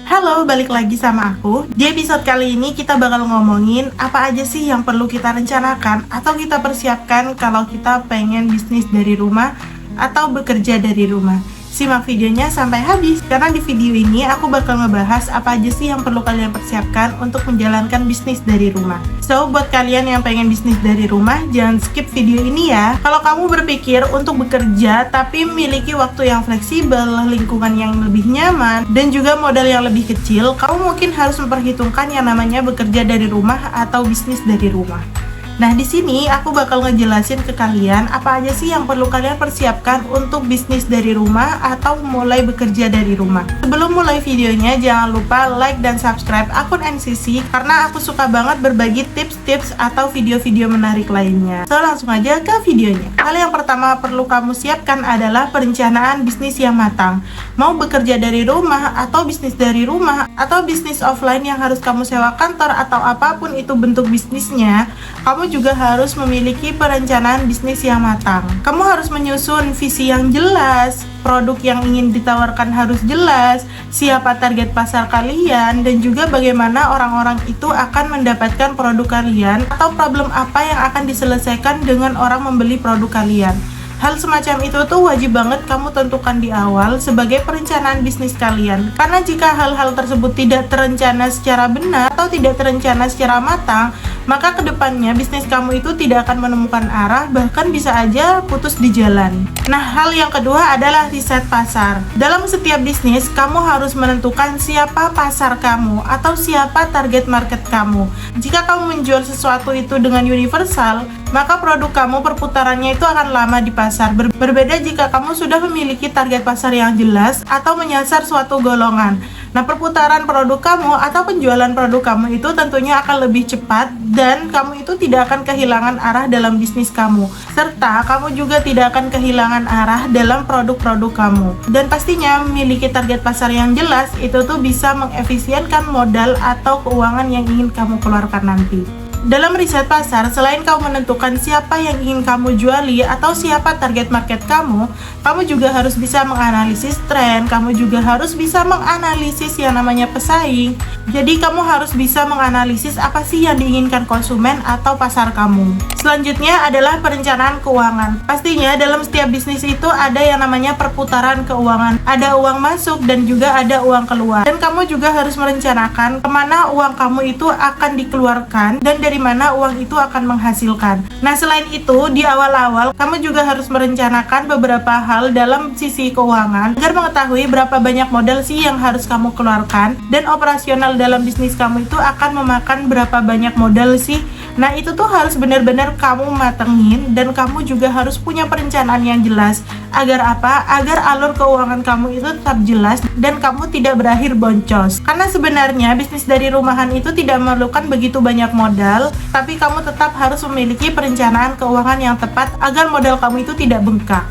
Halo, balik lagi sama aku. Di episode kali ini kita bakal ngomongin apa aja sih yang perlu kita rencanakan atau kita persiapkan kalau kita pengen bisnis dari rumah atau bekerja dari rumah. Simak videonya sampai habis, karena di video ini aku bakal ngebahas apa aja sih yang perlu kalian persiapkan untuk menjalankan bisnis dari rumah. So, buat kalian yang pengen bisnis dari rumah, jangan skip video ini ya. Kalau kamu berpikir untuk bekerja tapi memiliki waktu yang fleksibel, lingkungan yang lebih nyaman, dan juga modal yang lebih kecil, kamu mungkin harus memperhitungkan yang namanya bekerja dari rumah atau bisnis dari rumah. Nah, di sini aku bakal ngejelasin ke kalian apa aja sih yang perlu kalian persiapkan untuk bisnis dari rumah atau mulai bekerja dari rumah. Sebelum mulai videonya, jangan lupa like dan subscribe akun NCC karena aku suka banget berbagi tips-tips atau video-video menarik lainnya. So, langsung aja ke videonya. Hal yang pertama perlu kamu siapkan adalah perencanaan bisnis yang matang. Mau bekerja dari rumah atau bisnis dari rumah atau bisnis offline yang harus kamu sewa kantor atau apapun itu bentuk bisnisnya, kamu juga harus memiliki perencanaan bisnis yang matang. Kamu harus menyusun visi yang jelas, produk yang ingin ditawarkan harus jelas, siapa target pasar kalian, dan juga bagaimana orang-orang itu akan mendapatkan produk kalian atau problem apa yang akan diselesaikan dengan orang membeli produk kalian. Hal semacam itu tuh wajib banget kamu tentukan di awal sebagai perencanaan bisnis kalian. Karena jika hal-hal tersebut tidak terencana secara benar atau tidak terencana secara matang, maka kedepannya bisnis kamu itu tidak akan menemukan arah, bahkan bisa aja putus di jalan. Nah, hal yang kedua adalah riset pasar. Dalam setiap bisnis, kamu harus menentukan siapa pasar kamu atau siapa target market kamu. Jika kamu menjual sesuatu itu dengan universal, maka produk kamu perputarannya itu akan lama di pasar. Berbeda jika kamu sudah memiliki target pasar yang jelas atau menyasar suatu golongan. Nah, perputaran produk kamu atau penjualan produk kamu itu tentunya akan lebih cepat dan kamu itu tidak akan kehilangan arah dalam bisnis kamu. Serta kamu juga tidak akan kehilangan arah dalam produk-produk kamu. Dan pastinya memiliki target pasar yang jelas itu tuh bisa mengefisienkan modal atau keuangan yang ingin kamu keluarkan nanti. Dalam riset pasar, selain kamu menentukan siapa yang ingin kamu juali atau siapa target market kamu juga harus bisa menganalisis tren, kamu juga harus bisa menganalisis yang namanya pesaing. Jadi kamu harus bisa menganalisis apa sih yang diinginkan konsumen atau pasar kamu. Selanjutnya adalah perencanaan keuangan. Pastinya dalam setiap bisnis itu ada yang namanya perputaran keuangan. Ada uang masuk dan juga ada uang keluar. Dan kamu juga harus merencanakan kemana uang kamu itu akan dikeluarkan dan dari mana uang itu akan menghasilkan. Nah, selain itu, di awal-awal kamu juga harus merencanakan beberapa hal dalam sisi keuangan agar mengetahui berapa banyak modal sih yang harus kamu keluarkan dan operasional dalam bisnis kamu itu akan memakan berapa banyak modal sih. Nah, itu tuh harus benar-benar kamu matengin dan kamu juga harus punya perencanaan yang jelas. Agar apa? Agar alur keuangan kamu itu tetap jelas dan kamu tidak berakhir boncos. Karena sebenarnya bisnis dari rumahan itu tidak memerlukan begitu banyak modal, tapi kamu tetap harus memiliki perencanaan keuangan yang tepat agar modal kamu itu tidak bengkak.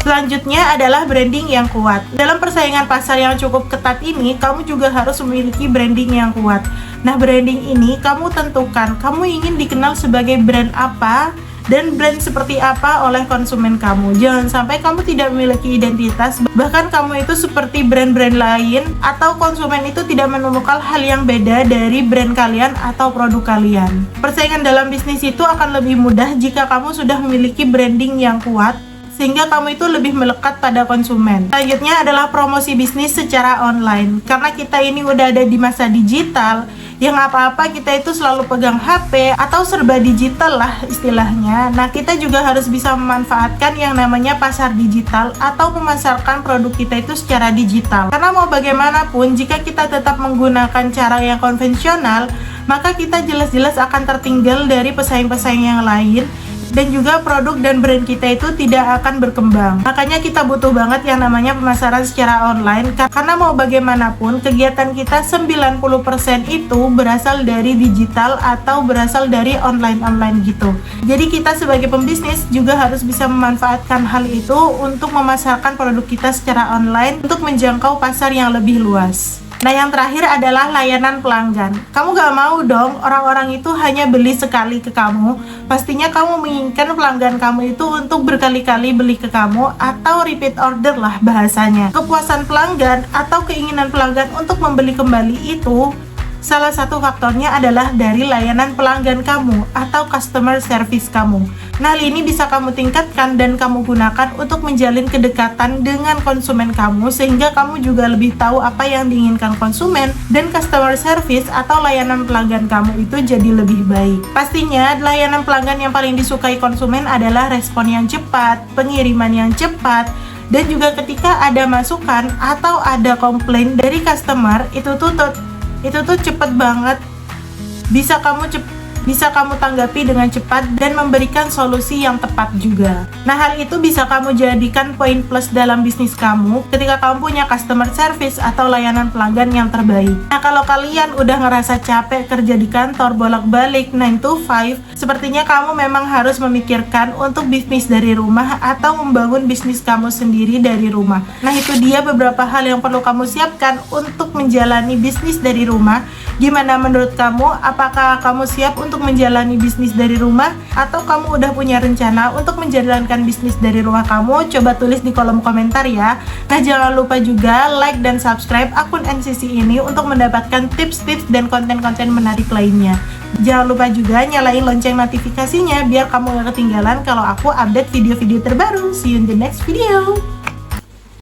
Selanjutnya adalah branding yang kuat. Dalam persaingan pasar yang cukup ketat ini, kamu juga harus memiliki branding yang kuat. Nah, branding ini kamu tentukan, kamu ingin dikenal sebagai brand apa dan brand seperti apa oleh konsumen kamu. Jangan sampai kamu tidak memiliki identitas, bahkan kamu itu seperti brand-brand lain atau konsumen itu tidak menemukan hal yang beda dari brand kalian atau produk kalian. Persaingan dalam bisnis itu akan lebih mudah jika kamu sudah memiliki branding yang kuat, sehingga kamu itu lebih melekat pada konsumen. Selanjutnya adalah promosi bisnis secara online. Karena kita ini udah ada di masa digital, yang apa-apa kita itu selalu pegang HP atau serba digital lah istilahnya. Nah, kita juga harus bisa memanfaatkan yang namanya pasar digital atau memasarkan produk kita itu secara digital. Karena mau bagaimanapun, jika kita tetap menggunakan cara yang konvensional, maka kita jelas-jelas akan tertinggal dari pesaing-pesaing yang lain. Dan juga produk dan brand kita itu tidak akan berkembang. Makanya kita butuh banget yang namanya pemasaran secara online. Karena mau bagaimanapun, kegiatan kita 90% itu berasal dari digital atau berasal dari online gitu. Jadi kita sebagai pembisnis juga harus bisa memanfaatkan hal itu untuk memasarkan produk kita secara online untuk menjangkau pasar yang lebih luas. Nah, yang terakhir adalah layanan pelanggan. Kamu gak mau dong orang-orang itu hanya beli sekali ke kamu. Pastinya kamu menginginkan pelanggan kamu itu untuk berkali-kali beli ke kamu atau repeat order lah bahasanya. Kepuasan pelanggan atau keinginan pelanggan untuk membeli kembali itu salah satu faktornya adalah dari layanan pelanggan kamu atau customer service kamu. Nah, hal ini bisa kamu tingkatkan dan kamu gunakan untuk menjalin kedekatan dengan konsumen kamu sehingga kamu juga lebih tahu apa yang diinginkan konsumen dan customer service atau layanan pelanggan kamu itu jadi lebih baik. Pastinya, layanan pelanggan yang paling disukai konsumen adalah respon yang cepat, pengiriman yang cepat, dan juga ketika ada masukan atau ada komplain dari customer itu tuh cepet banget, bisa kamu tanggapi dengan cepat dan memberikan solusi yang tepat juga. Nah, hal itu bisa kamu jadikan poin plus dalam bisnis kamu ketika kamu punya customer service atau layanan pelanggan yang terbaik. Nah, kalau kalian udah ngerasa capek kerja di kantor bolak-balik 9 to 5, sepertinya kamu memang harus memikirkan untuk bisnis dari rumah atau membangun bisnis kamu sendiri dari rumah. Nah, itu dia beberapa hal yang perlu kamu siapkan untuk menjalani bisnis dari rumah. Gimana menurut kamu? Apakah kamu siap untuk menjalani bisnis dari rumah? Atau kamu udah punya rencana untuk menjalankan bisnis dari rumah kamu? Coba tulis di kolom komentar ya. Nah, jangan lupa juga like dan subscribe akun NCC ini untuk mendapatkan tips-tips dan konten-konten menarik lainnya. Jangan lupa juga nyalain lonceng notifikasinya biar kamu gak ketinggalan kalau aku update video-video terbaru. See you in the next video.